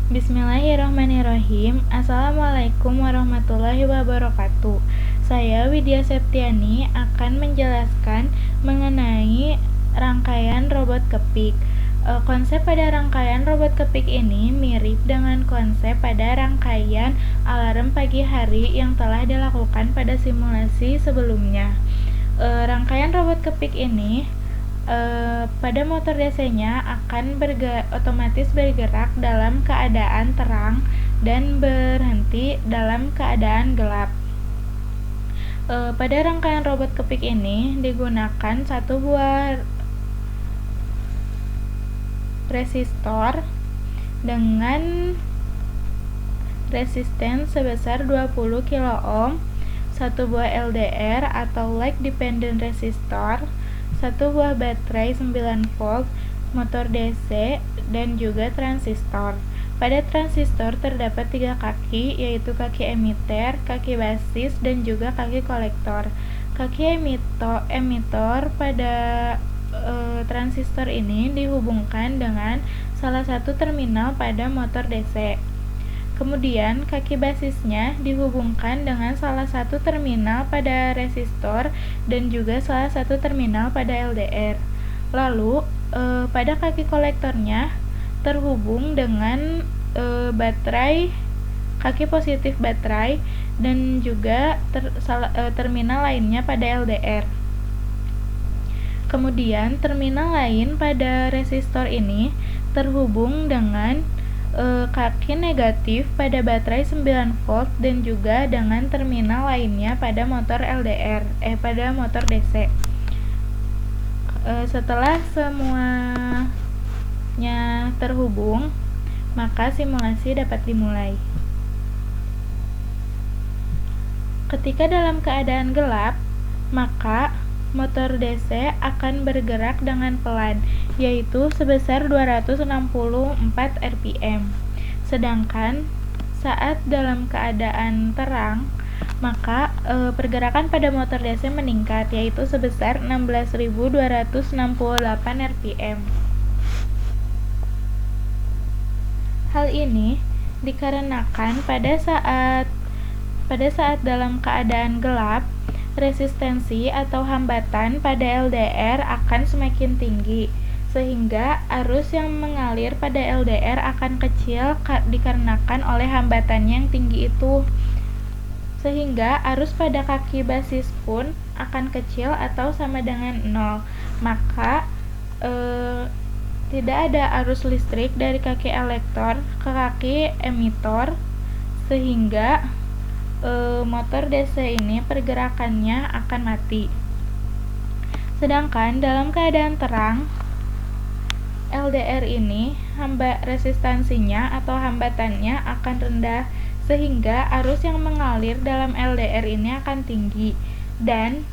Bismillahirrahmanirrahim. Assalamualaikum warahmatullahi wabarakatuh. Saya Widya Septiani akan menjelaskan mengenai rangkaian robot kepik. Konsep pada rangkaian robot kepik ini mirip dengan konsep pada rangkaian alarm pagi hari yang telah dilakukan pada simulasi sebelumnya. Rangkaian robot kepik ini pada motor DC-nya akan otomatis bergerak dalam keadaan terang dan berhenti dalam keadaan gelap. Pada rangkaian robot kepik ini digunakan satu buah resistor dengan resisten sebesar 20 kilo ohm, satu buah LDR atau Light Dependent Resistor, satu buah baterai 9 volt, motor DC, dan juga transistor. Pada transistor terdapat 3 kaki, yaitu kaki emitter, kaki basis, dan juga kaki kolektor. Kaki emitor pada transistor ini dihubungkan dengan salah satu terminal pada motor DC. Kemudian, kaki basisnya dihubungkan dengan salah satu terminal pada resistor dan juga salah satu terminal pada LDR. Lalu, pada kaki kolektornya terhubung dengan baterai, kaki positif baterai, dan juga terminal lainnya pada LDR. Kemudian, terminal lain pada resistor ini terhubung dengan kaki negatif pada baterai 9 volt dan juga dengan terminal lainnya pada motor pada motor DC. Setelah semuanya terhubung, maka simulasi dapat dimulai. Ketika dalam keadaan gelap, maka motor DC akan bergerak dengan pelan, yaitu sebesar 264 rpm. Sedangkan saat dalam keadaan terang, maka pergerakan pada motor DC meningkat, yaitu sebesar 16.268 rpm. Hal ini dikarenakan pada saat dalam keadaan gelap, resistensi atau hambatan pada LDR akan semakin tinggi, sehingga arus yang mengalir pada LDR akan kecil dikarenakan oleh hambatan yang tinggi itu, sehingga arus pada kaki basis pun akan kecil atau sama dengan 0. Maka tidak ada arus listrik dari kaki elektor ke kaki emitor, sehingga motor DC ini pergerakannya akan mati. Sedangkan dalam keadaan terang, LDR ini resistansinya atau hambatannya akan rendah, sehingga arus yang mengalir dalam LDR ini akan tinggi dan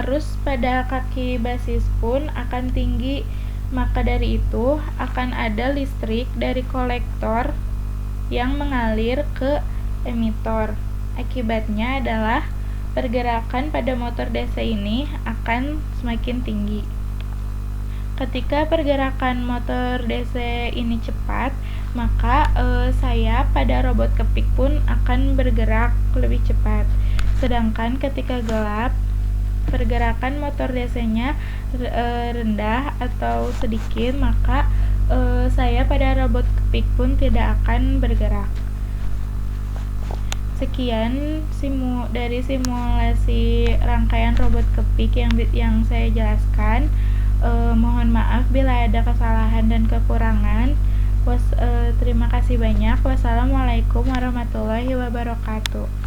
arus pada kaki basis pun akan tinggi. Maka dari itu akan ada listrik dari kolektor yang mengalir ke emitor. Akibatnya adalah pergerakan pada motor DC ini akan semakin tinggi. Ketika pergerakan motor DC ini cepat, maka sayap pada robot kepik pun akan bergerak lebih cepat. Sedangkan ketika gelap, pergerakan motor DC-nya rendah atau sedikit, maka sayap pada robot kepik pun tidak akan bergerak. Sekian dari simulasi rangkaian robot kepik yang saya jelaskan. Mohon maaf bila ada kesalahan dan kekurangan. Terima kasih banyak. Wassalamualaikum warahmatullahi wabarakatuh.